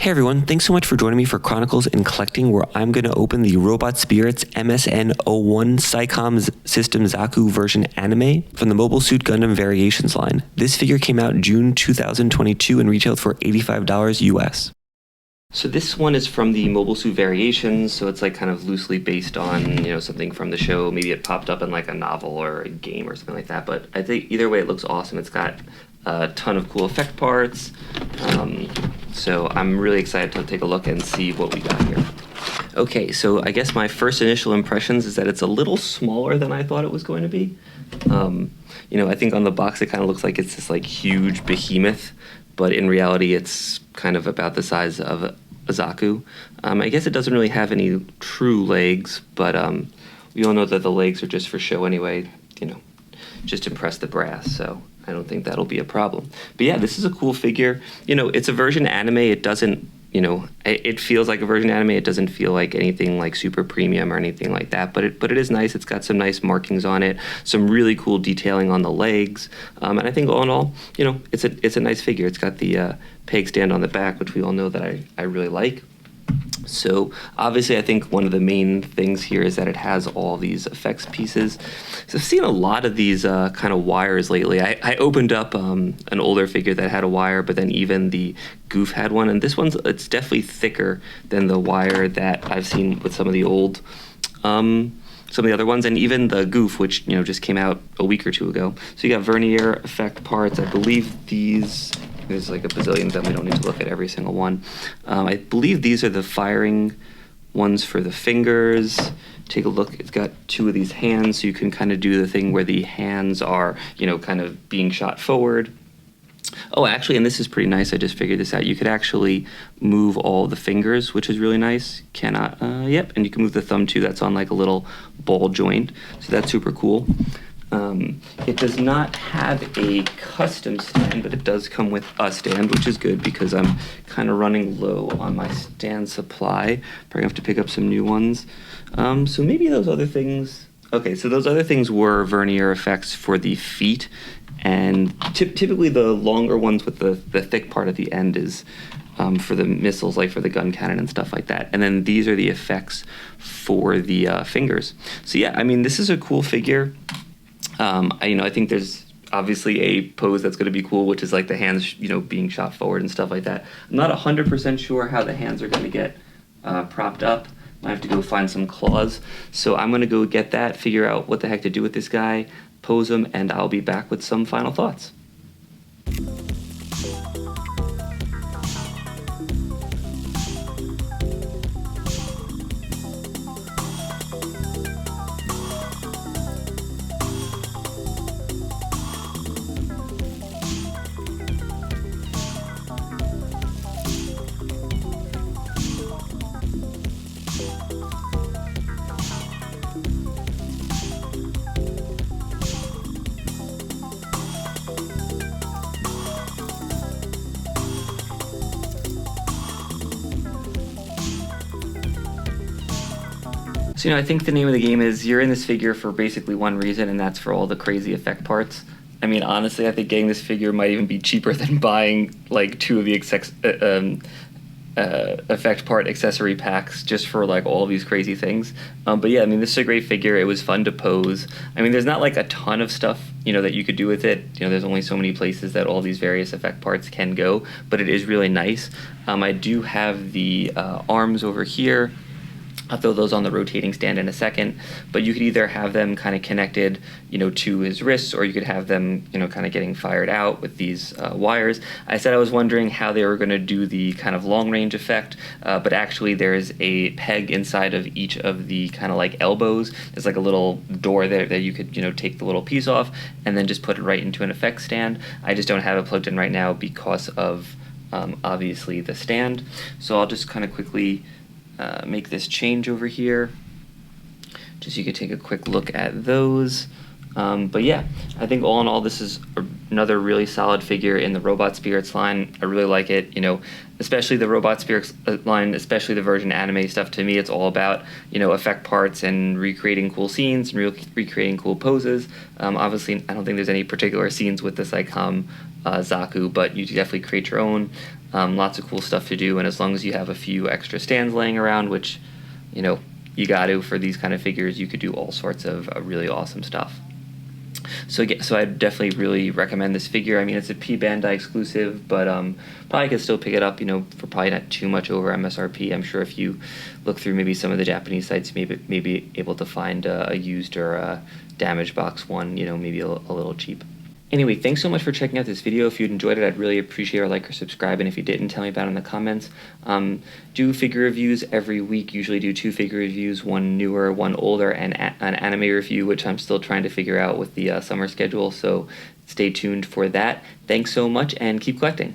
Hey everyone, thanks so much for joining me for Chronicles and Collecting, where I'm going to open the Robot Spirits MSN-01 Psycommu System Zaku version anime from the Mobile Suit Gundam Variations line. This figure came out June 2022 and retailed for $85 US. So this one is from the Mobile Suit Variations, so it's like kind of loosely based on, something from the show. Maybe it popped up in like a novel or a game or something like that, but I think either way it looks awesome. It's got a ton of cool effect parts, so I'm really excited to take a look and see what we got here. Okay, so I guess my first initial impressions is that it's a little smaller than I thought it was going to be. I think on the box it kind of looks like it's this like huge behemoth, but in reality it's kind of about the size of a Zaku. I guess it doesn't really have any true legs, but we all know that the legs are just for show anyway, just impress the brass, so I don't think that'll be a problem. But yeah, this is a cool figure. It's a version anime. It doesn't, it feels like a version anime. It doesn't feel like anything like super premium or anything like that, but it is nice. It's got some nice markings on it, some really cool detailing on the legs, and I think all in all, it's a nice figure. It's got the peg stand on the back, which we all know that I really like. So obviously I think one of the main things here is that it has all these effects pieces. So I've seen a lot of these kind of wires lately. I opened up an older figure that had a wire, but then even the Goof had one, and it's definitely thicker than the wire that I've seen with some of the old some of the other ones, and even the Goof, which just came out a week or two ago. So you got vernier effect parts. I believe there's like a bazillion of them. We don't need to look at every single one. I believe these are the firing ones for the fingers. Take a look. It's got two of these hands, so you can kind of do the thing where the hands are, kind of being shot forward. Oh, actually, and this is pretty nice. I just figured this out. You could actually move all the fingers, which is really nice. Yep, and you can move the thumb too. That's on like a little ball joint, so that's super cool. It does not have a custom stand, but it does come with a stand, which is good because I'm kind of running low on my stand supply. Probably have to pick up some new ones. So maybe those other things... Okay, so those other things were vernier effects for the feet, and typically the longer ones with the thick part at the end is for the missiles, like for the gun cannon and stuff like that. And then these are the effects for the fingers. So yeah, I mean, this is a cool figure. I think there's obviously a pose that's going to be cool, which is like the hands, being shot forward and stuff like that. I'm not 100% sure how the hands are going to get propped up. I have to go find some claws. So I'm going to go get that, figure out what the heck to do with this guy, pose him, and I'll be back with some final thoughts. So, I think the name of the game is you're in this figure for basically one reason, and that's for all the crazy effect parts. I mean, honestly, I think getting this figure might even be cheaper than buying like two of the effect part accessory packs just for like all of these crazy things. But yeah, I mean, this is a great figure. It was fun to pose. I mean, there's not like a ton of stuff, that you could do with it. There's only so many places that all these various effect parts can go, but it is really nice. I do have the arms over here. I'll throw those on the rotating stand in a second, but you could either have them kind of connected, to his wrists, or you could have them, kind of getting fired out with these wires. I said I was wondering how they were going to do the kind of long range effect, but actually there's a peg inside of each of the kind of like elbows. There's like a little door there that you could, take the little piece off and then just put it right into an effect stand. I just don't have it plugged in right now because of obviously the stand. So I'll just kind of quickly make this change over here, just so you could take a quick look at those. But yeah, I think all in all, this is another really solid figure in the Robot Spirits line. I really like it, especially the Robot Spirits line, especially the version anime stuff. To me, it's all about, effect parts and recreating cool scenes and recreating cool poses. Obviously, I don't think there's any particular scenes with the Psycommu Zaku, but you definitely create your own. Lots of cool stuff to do, and as long as you have a few extra stands laying around, which, you know, you got to for these kind of figures, you could do all sorts of really awesome stuff. So I definitely really recommend this figure. I mean, it's a P Bandai exclusive, but probably could still pick it up, you know, for probably not too much over MSRP. I'm sure if you look through maybe some of the Japanese sites, maybe able to find a used or a damaged box one, you know, maybe a little cheap. Anyway, thanks so much for checking out this video. If you enjoyed it, I'd really appreciate a like or subscribe, and if you didn't, tell me about it in the comments. Do figure reviews every week. Usually do 2 figure reviews, one newer, one older, and an anime review, which I'm still trying to figure out with the summer schedule, so stay tuned for that. Thanks so much, and keep collecting.